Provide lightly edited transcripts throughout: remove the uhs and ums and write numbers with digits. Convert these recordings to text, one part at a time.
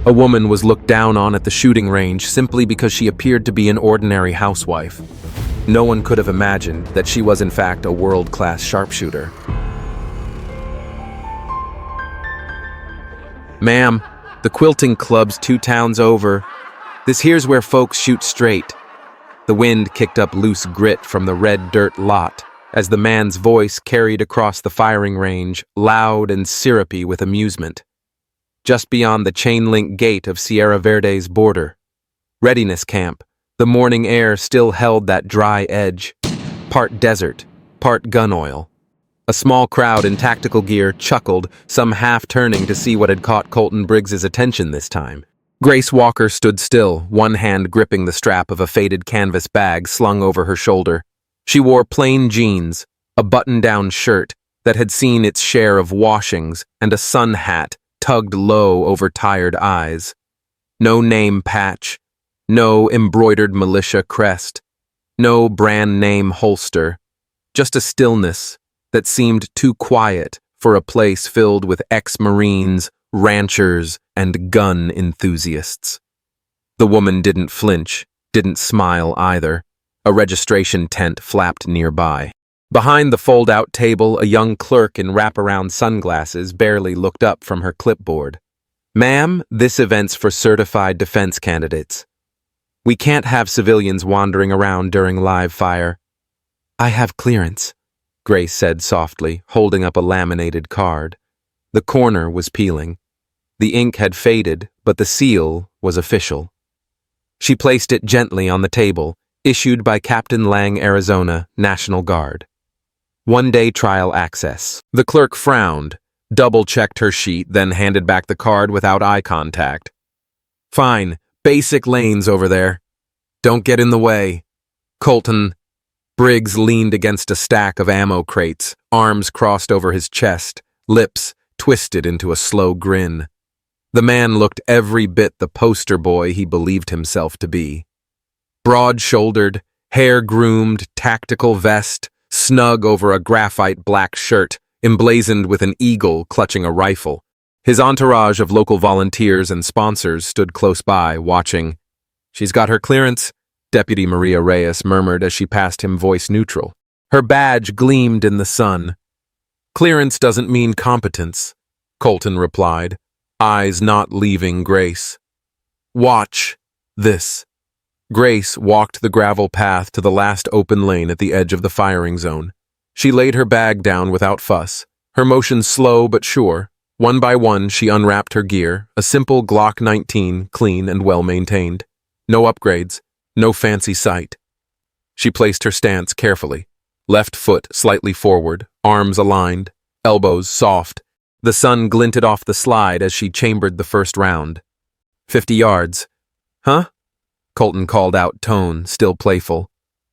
A woman was looked down on at the shooting range simply because she appeared to be an ordinary housewife. No one could have imagined that she was in fact a world-class sharpshooter. "Ma'am, the quilting club's 2 towns over. This here's where folks shoot straight." The wind kicked up loose grit from the red dirt lot as the man's voice carried across the firing range, loud and syrupy with amusement. Just beyond the chain-link gate of Sierra Verde's border. Readiness camp. The morning air still held that dry edge. Part desert, part gun oil. A small crowd in tactical gear chuckled, some half-turning to see what had caught Colton Briggs's attention this time. Grace Walker stood still, one hand gripping the strap of a faded canvas bag slung over her shoulder. She wore plain jeans, a button-down shirt that had seen its share of washings, and a sun hat tugged low over tired eyes. No name patch, no embroidered militia crest, no brand name holster, just a stillness that seemed too quiet for a place filled with ex-Marines, ranchers, and gun enthusiasts. The woman didn't flinch, didn't smile either. A registration tent flapped nearby. Behind the fold-out table, a young clerk in wraparound sunglasses barely looked up from her clipboard. "Ma'am, this event's for certified defense candidates. We can't have civilians wandering around during live fire." "I have clearance," Grace said softly, holding up a laminated card. The corner was peeling. The ink had faded, but the seal was official. She placed it gently on the table, issued by Captain Lang, Arizona, National Guard. 1-day trial access. The clerk frowned, double-checked her sheet, then handed back the card without eye contact. "Fine, basic lanes over there. Don't get in the way." Colton Briggs leaned against a stack of ammo crates, arms crossed over his chest, lips twisted into a slow grin. The man looked every bit the poster boy he believed himself to be. Broad-shouldered, hair-groomed, tactical vest, snug over a graphite black shirt, emblazoned with an eagle clutching a rifle. His entourage of local volunteers and sponsors stood close by, watching. "She's got her clearance," Deputy Maria Reyes murmured as she passed him, voice neutral. Her badge gleamed in the sun. "Clearance doesn't mean competence," Colton replied, eyes not leaving Grace. "Watch this." Grace walked the gravel path to the last open lane at the edge of the firing zone. She laid her bag down without fuss, her motion slow but sure. One by one, she unwrapped her gear, a simple Glock 19, clean and well-maintained. No upgrades, no fancy sight. She placed her stance carefully, left foot slightly forward, arms aligned, elbows soft. The sun glinted off the slide as she chambered the first round. 50 yards. "Huh?" Colton called out, tone still playful.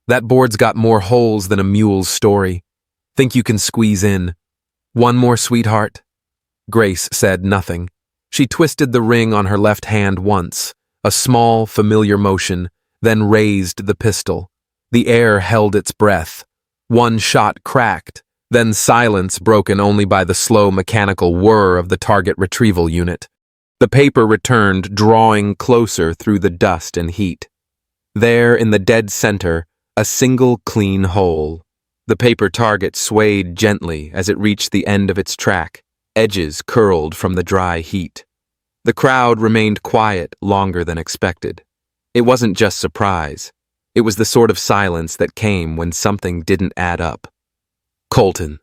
"That board's got more holes than a mule's story. Think you can squeeze in?" "One more, sweetheart?" Grace said nothing. She twisted the ring on her left hand once, a small, familiar motion, then raised the pistol. The air held its breath. One shot cracked, then silence broken only by the slow mechanical whir of the target retrieval unit. The paper returned, drawing closer through the dust and heat. There, in the dead center, a single clean hole. The paper target swayed gently as it reached the end of its track, edges curled from the dry heat. The crowd remained quiet longer than expected. It wasn't just surprise. It was the sort of silence that came when something didn't add up. Colton.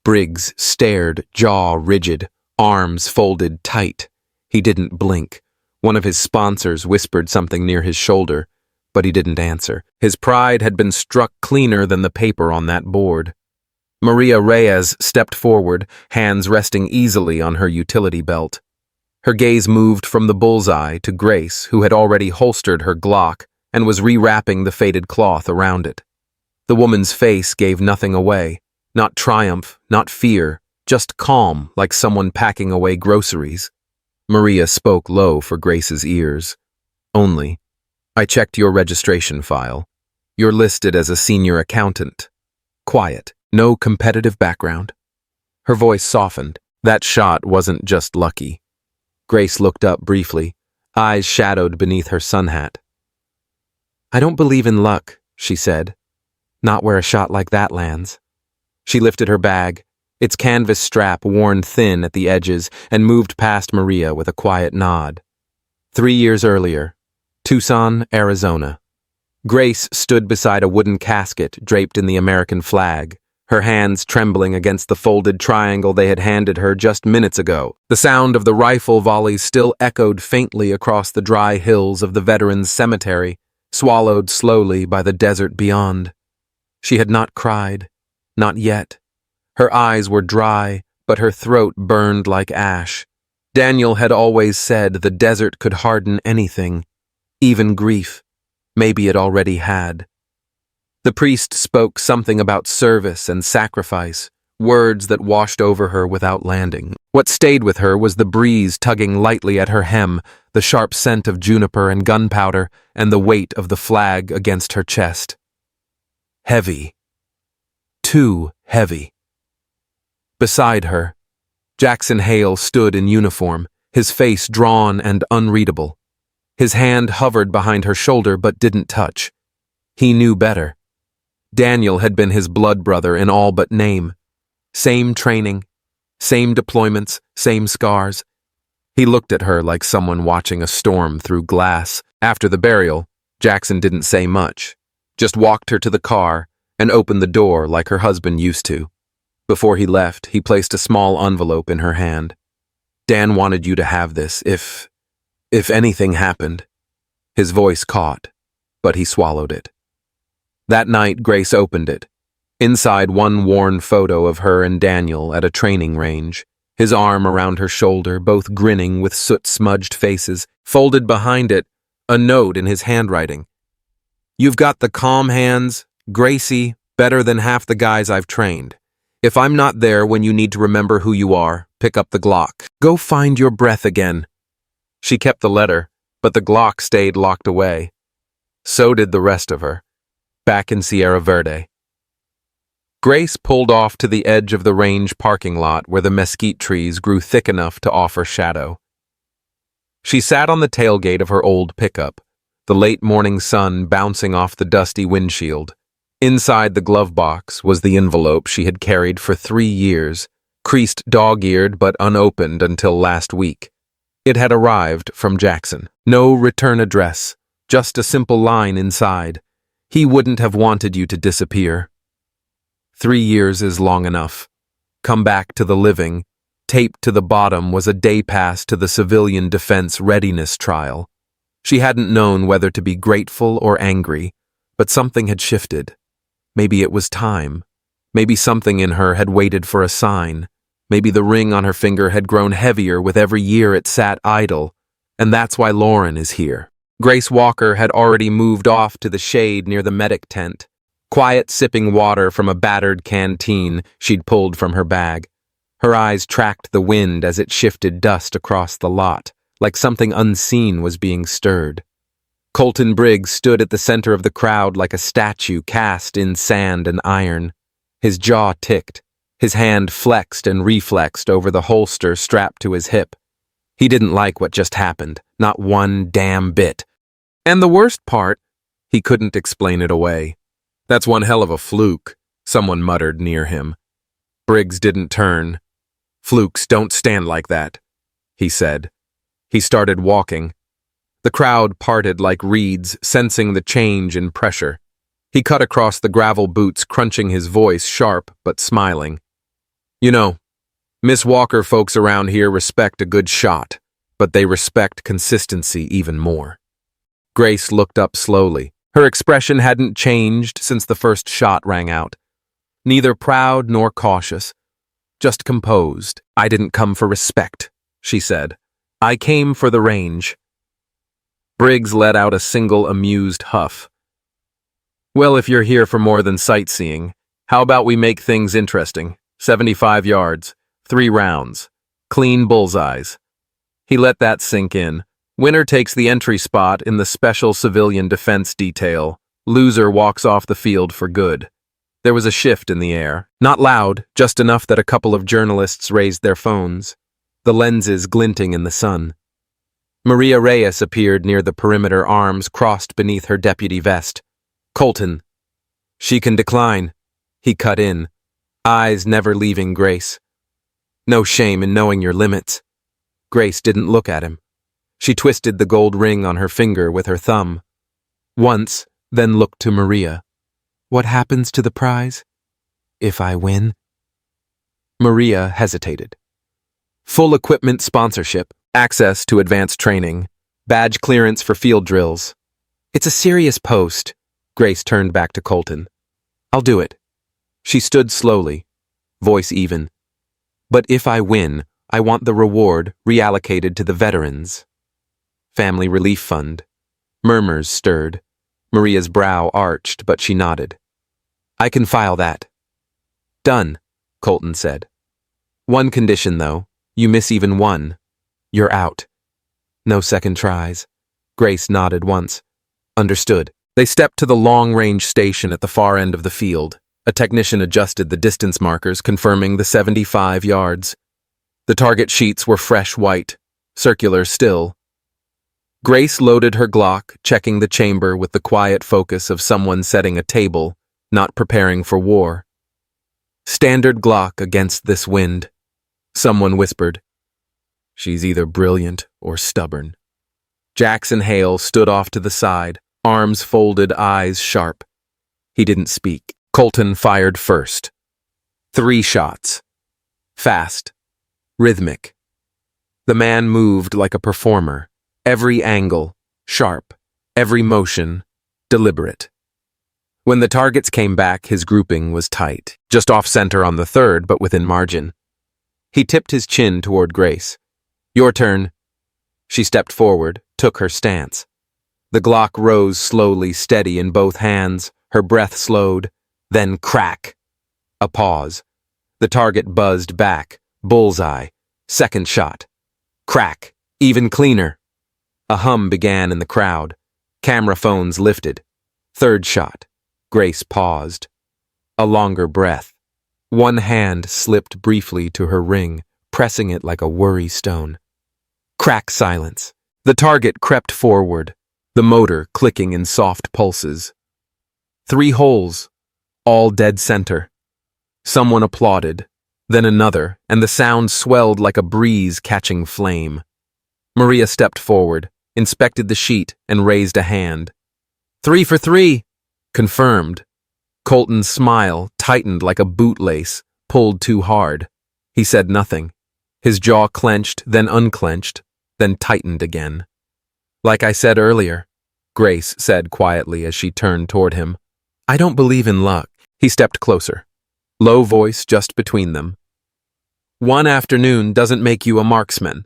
Briggs stared, jaw rigid, arms folded tight. He didn't blink. One of his sponsors whispered something near his shoulder, but he didn't answer. His pride had been struck cleaner than the paper on that board. Maria Reyes stepped forward, hands resting easily on her utility belt. Her gaze moved from the bullseye to Grace, who had already holstered her Glock and was rewrapping the faded cloth around it. The woman's face gave nothing away, not triumph, not fear, just calm, like someone packing away groceries. Maria spoke low for Grace's ears. "Only, I checked your registration file. You're listed as a senior accountant. Quiet, no competitive background." Her voice softened. That shot wasn't just lucky. Grace looked up briefly, eyes shadowed beneath her sun hat. "I don't believe in luck," she said. "Not where a shot like that lands." She lifted her bag, its canvas strap worn thin at the edges, and moved past Maria with a quiet nod. 3 years earlier, Tucson, Arizona. Grace stood beside a wooden casket draped in the American flag, her hands trembling against the folded triangle they had handed her just minutes ago. The sound of the rifle volleys still echoed faintly across the dry hills of the veterans' cemetery, swallowed slowly by the desert beyond. She had not cried, not yet. Her eyes were dry, but her throat burned like ash. Daniel had always said the desert could harden anything, even grief. Maybe it already had. The priest spoke something about service and sacrifice, words that washed over her without landing. What stayed with her was the breeze tugging lightly at her hem, the sharp scent of juniper and gunpowder, and the weight of the flag against her chest. Heavy. Too heavy. Beside her, Jackson Hale stood in uniform, his face drawn and unreadable. His hand hovered behind her shoulder but didn't touch. He knew better. Daniel had been his blood brother in all but name. Same training, same deployments, same scars. He looked at her like someone watching a storm through glass. After the burial, Jackson didn't say much, just walked her to the car and opened the door like her husband used to. Before he left, he placed a small envelope in her hand. "Dan wanted you to have this if anything happened." His voice caught, but he swallowed it. That night, Grace opened it. Inside, one worn photo of her and Daniel at a training range, his arm around her shoulder, both grinning with soot-smudged faces. Folded behind it, a note in his handwriting. "You've got the calm hands, Gracie, better than half the guys I've trained. If I'm not there when you need to remember who you are, pick up the Glock. Go find your breath again." She kept the letter, but the Glock stayed locked away. So did the rest of her, back in Sierra Verde. Grace pulled off to the edge of the range parking lot where the mesquite trees grew thick enough to offer shadow. She sat on the tailgate of her old pickup, the late morning sun bouncing off the dusty windshield. Inside the glove box was the envelope she had carried for 3 years, creased dog-eared but unopened until last week. It had arrived from Jackson. No return address, just a simple line inside. "He wouldn't have wanted you to disappear. 3 years is long enough. Come back to the living." Taped to the bottom was a day pass to the civilian defense readiness trial. She hadn't known whether to be grateful or angry, but something had shifted. Maybe it was time. Maybe something in her had waited for a sign. Maybe the ring on her finger had grown heavier with every year it sat idle, and that's why Lauren is here. Grace Walker had already moved off to the shade near the medic tent, quiet sipping water from a battered canteen she'd pulled from her bag. Her eyes tracked the wind as it shifted dust across the lot, like something unseen was being stirred. Colton Briggs stood at the center of the crowd like a statue cast in sand and iron. His jaw ticked, his hand flexed and reflexed over the holster strapped to his hip. He didn't like what just happened, not one damn bit. And the worst part, he couldn't explain it away. "That's one hell of a fluke," someone muttered near him. Briggs didn't turn. "Flukes don't stand like that," he said. He started walking. The crowd parted like reeds, sensing the change in pressure. He cut across the gravel boots, crunching his voice sharp but smiling. "You know, Miss Walker folks around here respect a good shot, but they respect consistency even more." Grace looked up slowly. Her expression hadn't changed since the first shot rang out. Neither proud nor cautious, just composed. "I didn't come for respect," she said. "I came for the range." Briggs let out a single amused huff. "Well, if you're here for more than sightseeing, how about we make things interesting? 75 yards, 3 rounds, clean bullseyes." He let that sink in. Winner takes the entry spot in the Special Civilian Defense Detail. Loser walks off the field for good. There was a shift in the air. Not loud, just enough that a couple of journalists raised their phones, the lenses glinting in the sun. Maria Reyes appeared near the perimeter, arms crossed beneath her deputy vest. Colton. She can decline. He cut in, eyes never leaving Grace. No shame in knowing your limits. Grace didn't look at him. She twisted the gold ring on her finger with her thumb. Once, then looked to Maria. What happens to the prize? If I win? Maria hesitated. Full equipment sponsorship, access to advanced training, badge clearance for field drills. It's a serious post. Grace turned back to Colton. I'll do it. She stood slowly, voice even. But if I win, I want the reward reallocated to the veterans. Family Relief Fund. Murmurs stirred. Maria's brow arched, but she nodded. I can file that. Done, Colton said. One condition, though. You miss even one. You're out. No second tries. Grace nodded once. Understood. They stepped to the long-range station at the far end of the field. A technician adjusted the distance markers, confirming the 75 yards. The target sheets were fresh white, circular still. Grace loaded her Glock, checking the chamber with the quiet focus of someone setting a table, not preparing for war. Standard Glock against this wind. Someone whispered. She's either brilliant or stubborn. Jackson Hale stood off to the side, arms folded, eyes sharp. He didn't speak. Colton fired first. 3 shots. Fast. Rhythmic. The man moved like a performer. Every angle, sharp. Every motion, deliberate. When the targets came back, his grouping was tight, just off-center on the third, but within margin. He tipped his chin toward Grace. Your turn. She stepped forward, took her stance. The Glock rose slowly, steady in both hands, her breath slowed. Then crack. A pause. The target buzzed back. Bullseye. Second shot. Crack. Even cleaner. A hum began in the crowd. Camera phones lifted. Third shot. Grace paused. A longer breath. One hand slipped briefly to her ring, pressing it like a worry stone. Crack silence. The target crept forward, the motor clicking in soft pulses. 3 holes. All dead center. Someone applauded, then another, and the sound swelled like a breeze catching flame. Maria stepped forward, inspected the sheet, and raised a hand. 3 for 3! Confirmed. Colton's smile tightened like a bootlace, pulled too hard. He said nothing. His jaw clenched, then unclenched, then tightened again. Like I said earlier, Grace said quietly as she turned toward him. I don't believe in luck. He stepped closer. Low voice just between them. One afternoon doesn't make you a marksman.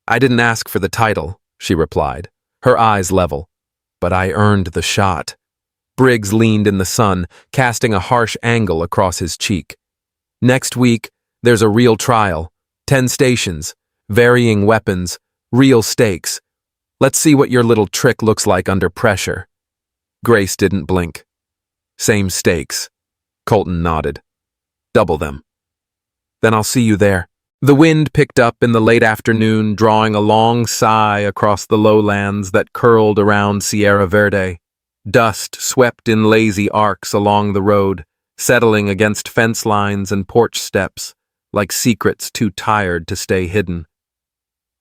I didn't ask for the title, she replied, her eyes level. But I earned the shot. Briggs leaned in the sun, casting a harsh angle across his cheek. Next week, there's a real trial. 10 stations, varying weapons, real stakes. Let's see what your little trick looks like under pressure. Grace didn't blink. Same stakes. Colton nodded. Double them. Then I'll see you there. The wind picked up in the late afternoon, drawing a long sigh across the lowlands that curled around Sierra Verde. Dust swept in lazy arcs along the road, settling against fence lines and porch steps, like secrets too tired to stay hidden.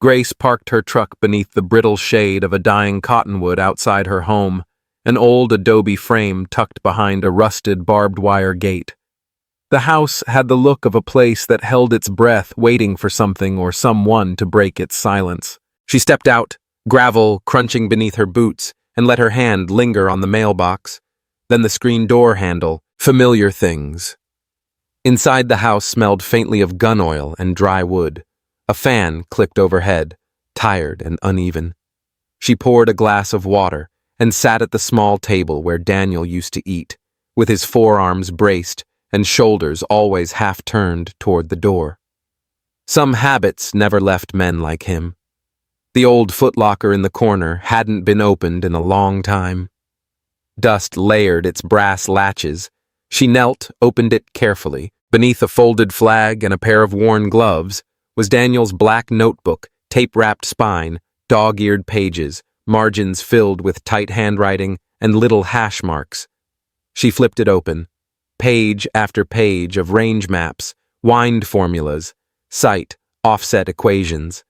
Grace parked her truck beneath the brittle shade of a dying cottonwood outside her home, an old adobe frame tucked behind a rusted barbed wire gate. The house had the look of a place that held its breath, waiting for something or someone to break its silence. She stepped out, gravel crunching beneath her boots, and let her hand linger on the mailbox, then the screen door handle, familiar things. Inside the house smelled faintly of gun oil and dry wood. A fan clicked overhead, tired and uneven. She poured a glass of water and sat at the small table where Daniel used to eat, with his forearms braced and shoulders always half-turned toward the door. Some habits never left men like him. The old footlocker in the corner hadn't been opened in a long time. Dust layered its brass latches. She knelt, opened it carefully. Beneath a folded flag and a pair of worn gloves was Daniel's black notebook, tape-wrapped spine, dog-eared pages, margins filled with tight handwriting and little hash marks. She flipped it open. Page after page of range maps, wind formulas, site, offset equations.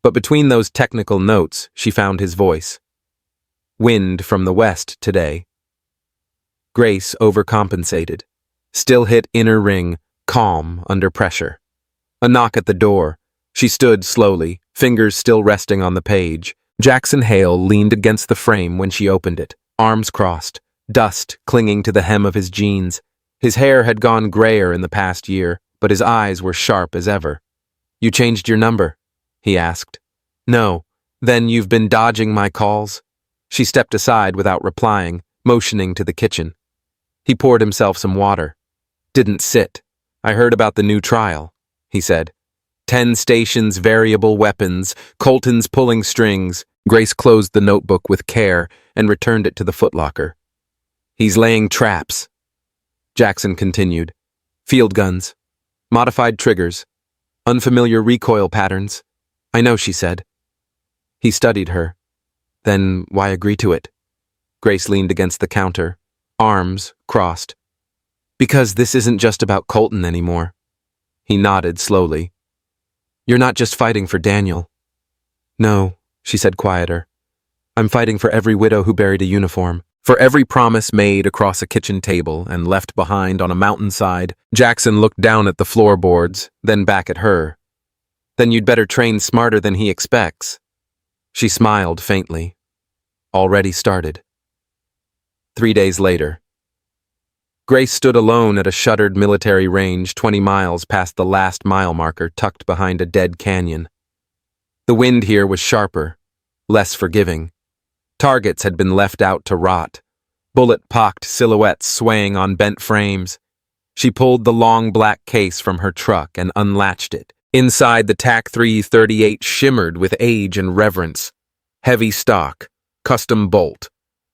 But between those technical notes, she found his voice. Wind from the west today. Grace overcompensated. Still hit inner ring, calm under pressure. A knock at the door. She stood slowly, fingers still resting on the page. Jackson Hale leaned against the frame when she opened it, arms crossed, dust clinging to the hem of his jeans. His hair had gone grayer in the past year, but his eyes were sharp as ever. "You changed your number?" he asked. "No. Then you've been dodging my calls?" She stepped aside without replying, motioning to the kitchen. He poured himself some water. "Didn't sit. I heard about the new trial," he said. 10 stations, variable weapons, Colton's pulling strings. Grace closed the notebook with care and returned it to the footlocker. "He's laying traps," Jackson continued. "Field guns, modified triggers, unfamiliar recoil patterns." "I know," she said. He studied her. "Then why agree to it?" Grace leaned against the counter, arms crossed. "Because this isn't just about Colton anymore." He nodded slowly. "You're not just fighting for Daniel." "No," she said quieter. "I'm fighting for every widow who buried a uniform. For every promise made across a kitchen table and left behind on a mountainside." Jackson looked down at the floorboards, then back at her. "Then you'd better train smarter than he expects." She smiled faintly. "Already started." 3 days later. Grace stood alone at a shuttered military range 20 miles past the last mile marker tucked behind a dead canyon. The wind here was sharper, less forgiving. Targets had been left out to rot, bullet-pocked silhouettes swaying on bent frames. She pulled the long black case from her truck and unlatched it. Inside, the TAC 338 shimmered with age and reverence. Heavy stock, custom bolt.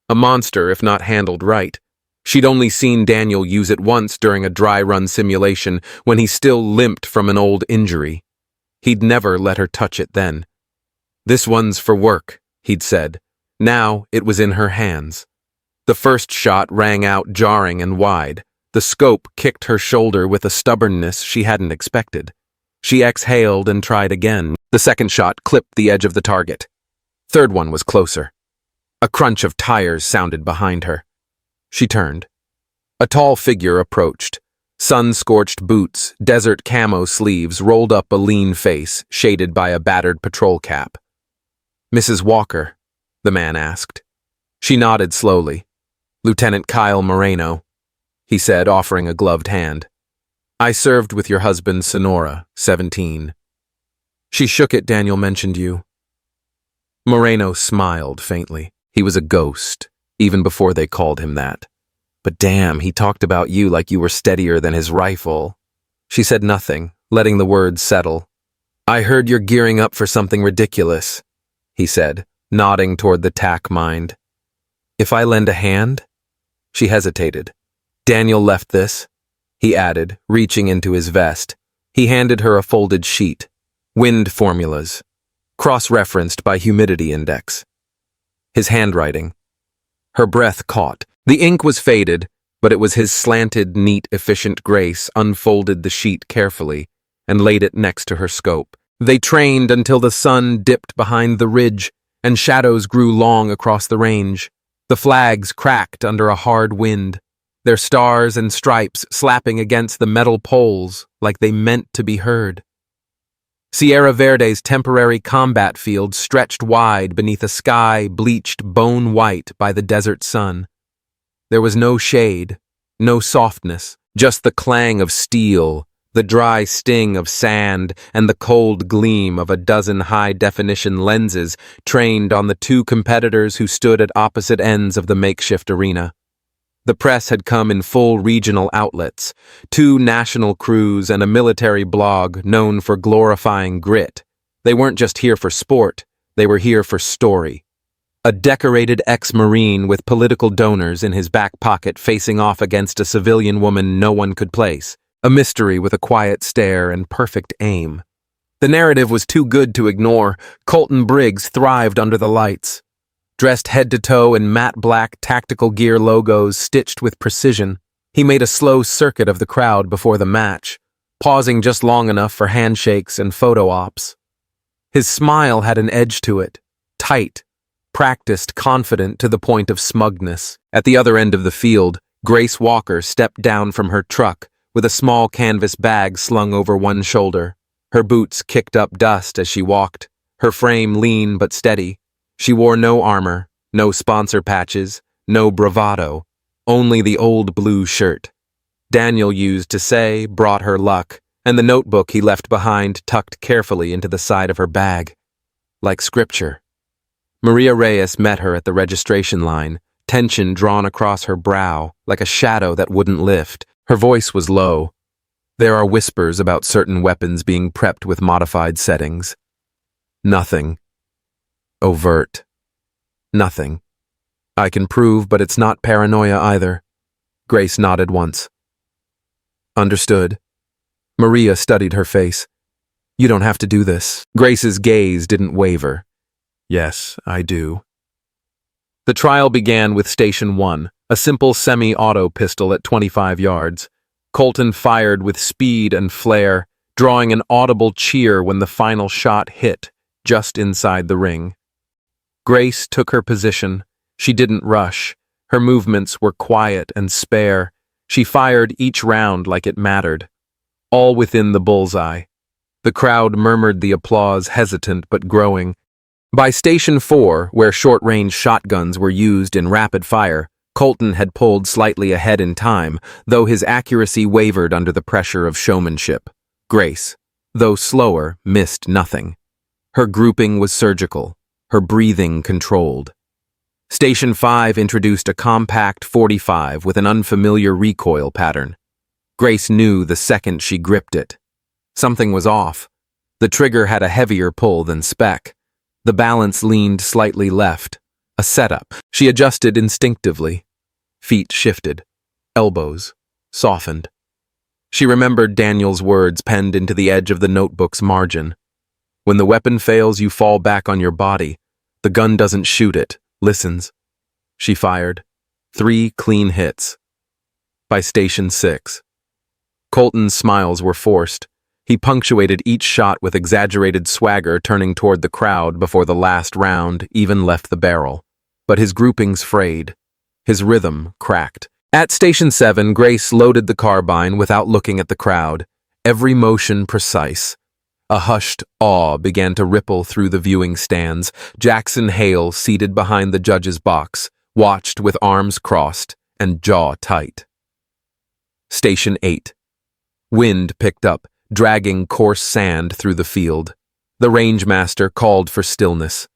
A monster if not handled right. She'd only seen Daniel use it once during a dry-run simulation when he still limped from an old injury. He'd never let her touch it then. "This one's for work," he'd said. Now it was in her hands. The first shot rang out jarring and wide. The scope kicked her shoulder with a stubbornness she hadn't expected. She exhaled and tried again. The second shot clipped the edge of the target. Third one was closer. A crunch of tires sounded behind her. She turned. A tall figure approached. Sun-scorched boots, desert camo sleeves rolled up a lean face, shaded by a battered patrol cap. "Mrs. Walker?" the man asked. She nodded slowly. "Lieutenant Kyle Moreno," he said, offering a gloved hand. "I served with your husband, Sonora, 17. She shook it. Daniel mentioned you." Moreno smiled faintly. He was a ghost, even before they called him that. "But damn, he talked about you like you were steadier than his rifle." She said nothing, letting the words settle. "I heard you're gearing up for something ridiculous," he said, nodding toward the TAC mind. "If I lend a hand?" She hesitated. "Daniel left this," he added, reaching into his vest. He handed her a folded sheet. Wind formulas, cross-referenced by humidity index. His handwriting. Her breath caught. The ink was faded, but it was his slanted, neat, efficient grace unfolded the sheet carefully and laid it next to her scope. They trained until the sun dipped behind the ridge and shadows grew long across the range. The flags cracked under a hard wind, their stars and stripes slapping against the metal poles like they meant to be heard. Sierra Verde's temporary combat field stretched wide beneath a sky bleached bone white by the desert sun. There was no shade, no softness, just the clang of steel, the dry sting of sand, and the cold gleam of a dozen high-definition lenses trained on the 2 competitors who stood at opposite ends of the makeshift arena. The press had come in full regional outlets, 2 national crews and a military blog known for glorifying grit. They weren't just here for sport, they were here for story. A decorated ex-Marine with political donors in his back pocket facing off against a civilian woman no one could place. A mystery with a quiet stare and perfect aim. The narrative was too good to ignore. Colton Briggs thrived under the lights. Dressed head to toe in matte black tactical gear logos stitched with precision, he made a slow circuit of the crowd before the match, pausing just long enough for handshakes and photo ops. His smile had an edge to it, tight, practiced, confident to the point of smugness. At the other end of the field, Grace Walker stepped down from her truck with a small canvas bag slung over one shoulder. Her boots kicked up dust as she walked, her frame lean but steady. She wore no armor, no sponsor patches, no bravado, only the old blue shirt Daniel used to say brought her luck, and the notebook he left behind tucked carefully into the side of her bag. Like scripture. Maria Reyes met her at the registration line, tension drawn across her brow like a shadow that wouldn't lift. Her voice was low. There are whispers about certain weapons being prepped with modified settings. Nothing. Overt. Nothing. I can prove, but it's not paranoia either. Grace nodded once. Understood. Maria studied her face. You don't have to do this. Grace's gaze didn't waver. Yes, I do. The trial began with Station 1, a simple semi-auto pistol at 25 yards. Colton fired with speed and flair, drawing an audible cheer when the final shot hit, just inside the ring. Grace took her position. She didn't rush. Her movements were quiet and spare. She fired each round like it mattered. All within the bullseye. The crowd murmured the applause, hesitant but growing. By Station 4, where short-range shotguns were used in rapid fire, Colton had pulled slightly ahead in time, though his accuracy wavered under the pressure of showmanship. Grace, though slower, missed nothing. Her grouping was surgical, her breathing controlled. Station 5 introduced a compact .45 with an unfamiliar recoil pattern. Grace knew the second she gripped it. Something was off. The trigger had a heavier pull than spec. The balance leaned slightly left. A setup. She adjusted instinctively. Feet shifted. Elbows softened. She remembered Daniel's words penned into the edge of the notebook's margin. When the weapon fails, you fall back on your body. The gun doesn't shoot it, listens. She fired. 3 clean hits. By Station 6. Colton's smiles were forced. He punctuated each shot with exaggerated swagger, turning toward the crowd before the last round even left the barrel. But his groupings frayed. His rhythm cracked. At Station 7, Grace loaded the carbine without looking at the crowd, every motion precise. A hushed awe began to ripple through the viewing stands. Jackson Hale, seated behind the judge's box, watched with arms crossed and jaw tight. Station 8. Wind picked up, dragging coarse sand through the field. The rangemaster called for stillness.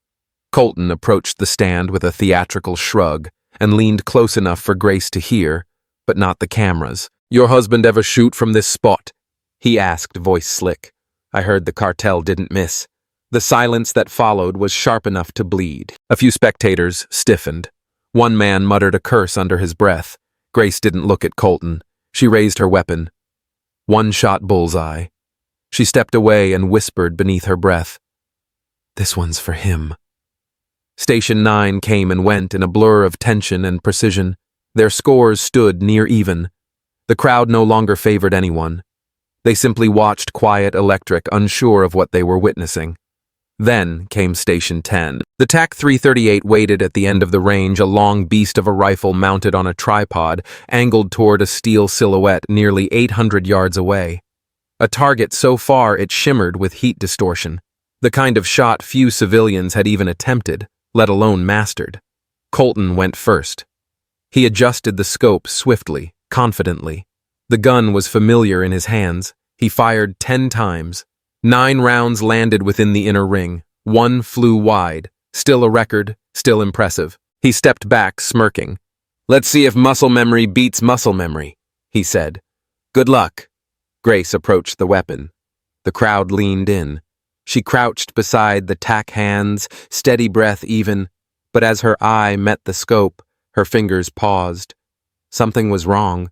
Colton approached the stand with a theatrical shrug and leaned close enough for Grace to hear, but not the cameras. "Your husband ever shoot from this spot?" he asked, voice slick. I heard the cartel didn't miss. The silence that followed was sharp enough to bleed. A few spectators stiffened. One man muttered a curse under his breath. Grace didn't look at Colton. She raised her weapon. One-shot bullseye. She stepped away and whispered beneath her breath, "This one's for him." Station 9 came and went in a blur of tension and precision. Their scores stood near even. The crowd no longer favored anyone. They simply watched quiet, electric, unsure of what they were witnessing. Then came Station 10. The TAC 338 waited at the end of the range, a long beast of a rifle mounted on a tripod, angled toward a steel silhouette nearly 800 yards away. A target so far it shimmered with heat distortion. The kind of shot few civilians had even attempted, let alone mastered. Colton went first. He adjusted the scope swiftly, confidently. The gun was familiar in his hands. He fired 10 times. 9 rounds landed within the inner ring. 1 flew wide. Still a record, still impressive. He stepped back, smirking. "Let's see if muscle memory beats muscle memory," he said. "Good luck." Grace approached the weapon. The crowd leaned in. She crouched beside the tack hands, steady breath even, but as her eye met the scope, her fingers paused. Something was wrong.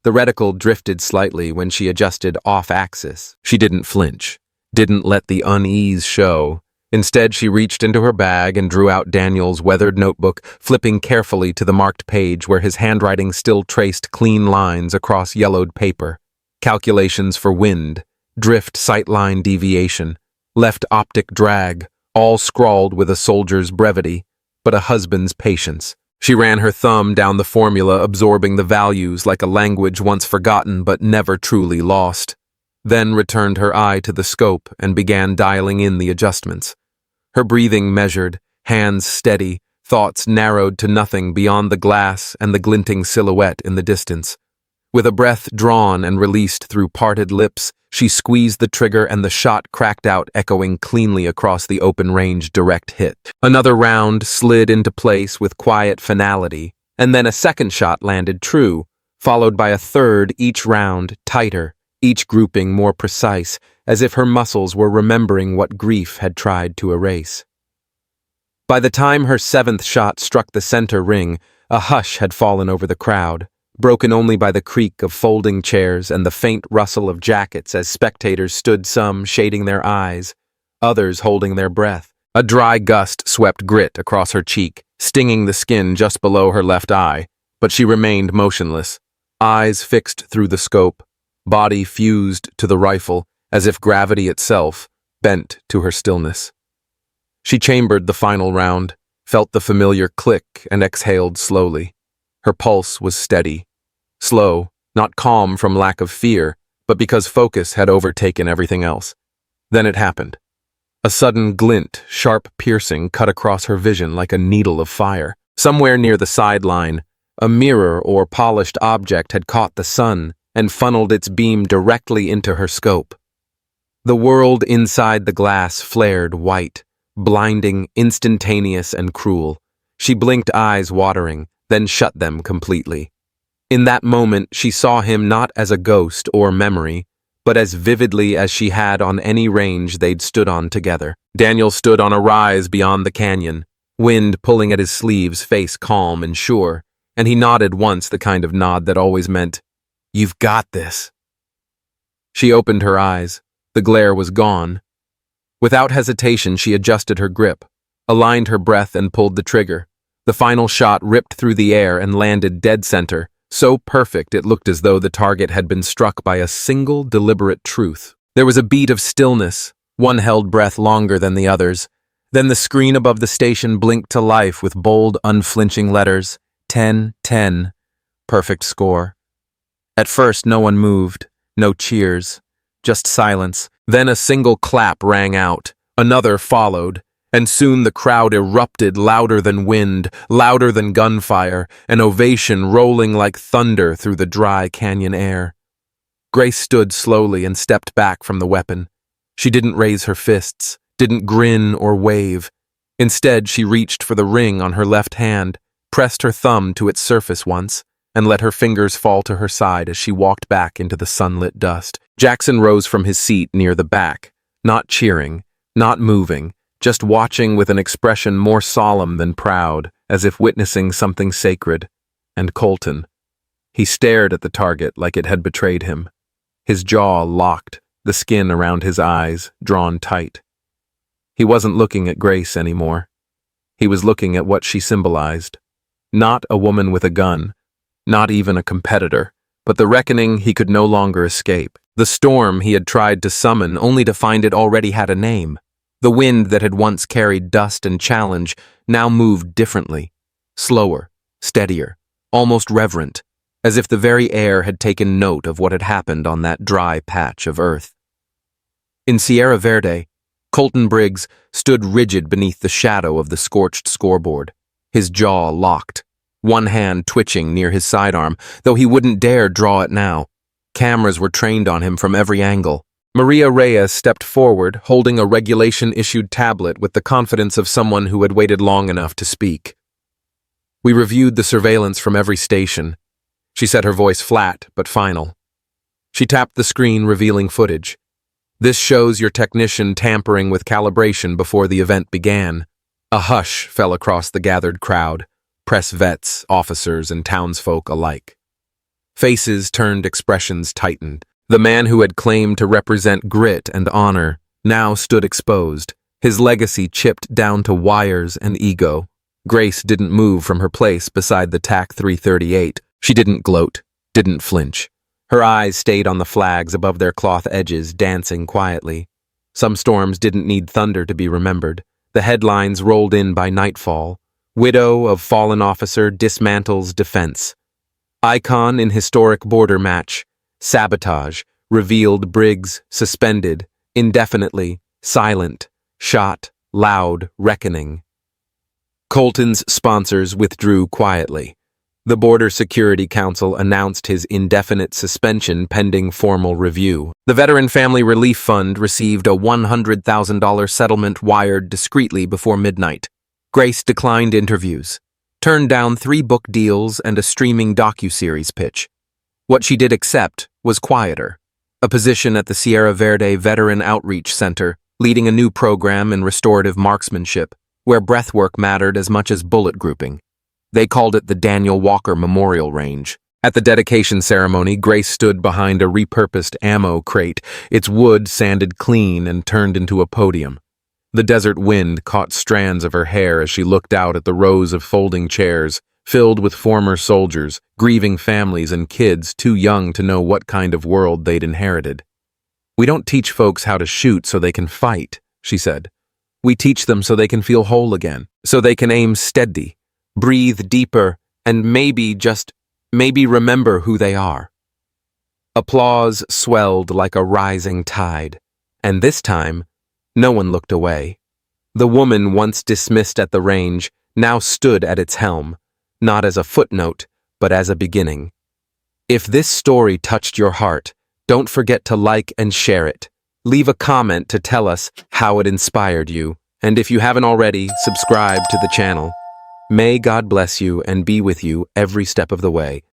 The reticle drifted slightly when she adjusted off-axis. She didn't flinch. didn't let the unease show. Instead, she reached into her bag and drew out Daniel's weathered notebook, flipping carefully to the marked page where his handwriting still traced clean lines across yellowed paper. Calculations for wind, drift sightline deviation, left optic drag, all scrawled with a soldier's brevity, but a husband's patience. She ran her thumb down the formula, absorbing the values like a language once forgotten but never truly lost. Then returned her eye to the scope and began dialing in the adjustments. Her breathing measured, hands steady, thoughts narrowed to nothing beyond the glass and the glinting silhouette in the distance. With a breath drawn and released through parted lips, she squeezed the trigger and the shot cracked out, echoing cleanly across the open-range direct hit. Another round slid into place with quiet finality, and then a second shot landed true, followed by a third, each round tighter, each grouping more precise, as if her muscles were remembering what grief had tried to erase. By the time her seventh shot struck the center ring, a hush had fallen over the crowd, broken only by the creak of folding chairs and the faint rustle of jackets as spectators stood, some shading their eyes, others holding their breath. A dry gust swept grit across her cheek, stinging the skin just below her left eye, but she remained motionless, eyes fixed through the scope, body fused to the rifle, as if gravity itself bent to her stillness. She chambered the final round, felt the familiar click, and exhaled slowly. Her pulse was steady, slow, not calm from lack of fear, but because focus had overtaken everything else. Then it happened. A sudden glint, sharp piercing, cut across her vision like a needle of fire. Somewhere near the sideline, a mirror or polished object had caught the sun and funneled its beam directly into her scope. The world inside the glass flared white, blinding, instantaneous, and cruel. She blinked, eyes watering, then shut them completely. In that moment, she saw him not as a ghost or memory, but as vividly as she had on any range they'd stood on together. Daniel stood on a rise beyond the canyon, wind pulling at his sleeves, face calm and sure, and he nodded once, the kind of nod that always meant, "You've got this." She opened her eyes. The glare was gone. Without hesitation, she adjusted her grip, aligned her breath, and pulled the trigger. The final shot ripped through the air and landed dead center, so perfect it looked as though the target had been struck by a single deliberate truth. There was a beat of stillness, one held breath longer than the others. Then the screen above the station blinked to life with bold, unflinching letters, 10-10, perfect score. At first, no one moved, no cheers, just silence. Then a single clap rang out, another followed, and soon the crowd erupted, louder than wind, louder than gunfire, an ovation rolling like thunder through the dry canyon air. Grace stood slowly and stepped back from the weapon. She didn't raise her fists, didn't grin or wave. Instead, she reached for the ring on her left hand, pressed her thumb to its surface once, and let her fingers fall to her side as she walked back into the sunlit dust. Jackson rose from his seat near the back, not cheering, not moving, just watching with an expression more solemn than proud, as if witnessing something sacred. And Colton. He stared at the target like it had betrayed him. His jaw locked, the skin around his eyes drawn tight. He wasn't looking at Grace anymore. He was looking at what she symbolized. Not a woman with a gun, not even a competitor, but the reckoning he could no longer escape. The storm he had tried to summon only to find it already had a name. The wind that had once carried dust and challenge now moved differently, slower, steadier, almost reverent, as if the very air had taken note of what had happened on that dry patch of earth. In Sierra Verde, Colton Briggs stood rigid beneath the shadow of the scorched scoreboard, his jaw locked, one hand twitching near his sidearm, though he wouldn't dare draw it now. Cameras were trained on him from every angle. Maria Reyes stepped forward, holding a regulation-issued tablet with the confidence of someone who had waited long enough to speak. "We reviewed the surveillance from every station." She said, her voice flat but final. She tapped the screen, revealing footage. "This shows your technician tampering with calibration before the event began." A hush fell across the gathered crowd, press vets, officers, and townsfolk alike. Faces turned, expressions tightened. The man who had claimed to represent grit and honor now stood exposed, his legacy chipped down to wires and ego. Grace didn't move from her place beside the TAC 338. She didn't gloat, didn't flinch. Her eyes stayed on the flags above their cloth edges, dancing quietly. Some storms didn't need thunder to be remembered. The headlines rolled in by nightfall. Widow of fallen officer dismantles defense. Icon in historic border match. Sabotage. Revealed Briggs, suspended. Indefinitely. Silent. Shot. Loud. Reckoning. Colton's sponsors withdrew quietly. The Border Security Council announced his indefinite suspension pending formal review. The Veteran Family Relief Fund received a $100,000 settlement wired discreetly before midnight. Grace declined interviews, turned down 3 book deals and a streaming docuseries pitch. What she did accept was quieter, a position at the Sierra Verde Veteran Outreach Center, leading a new program in restorative marksmanship, where breathwork mattered as much as bullet grouping. They called it the Daniel Walker Memorial Range. At the dedication ceremony, Grace stood behind a repurposed ammo crate, its wood sanded clean and turned into a podium. The desert wind caught strands of her hair as she looked out at the rows of folding chairs, filled with former soldiers, grieving families and kids too young to know what kind of world they'd inherited. "We don't teach folks how to shoot so they can fight," she said. "We teach them so they can feel whole again, so they can aim steady, breathe deeper, and maybe remember who they are." Applause swelled like a rising tide, and this time, no one looked away. The woman once dismissed at the range now stood at its helm, not as a footnote, but as a beginning. If this story touched your heart, don't forget to like and share it. Leave a comment to tell us how it inspired you, and if you haven't already, subscribe to the channel. May God bless you and be with you every step of the way.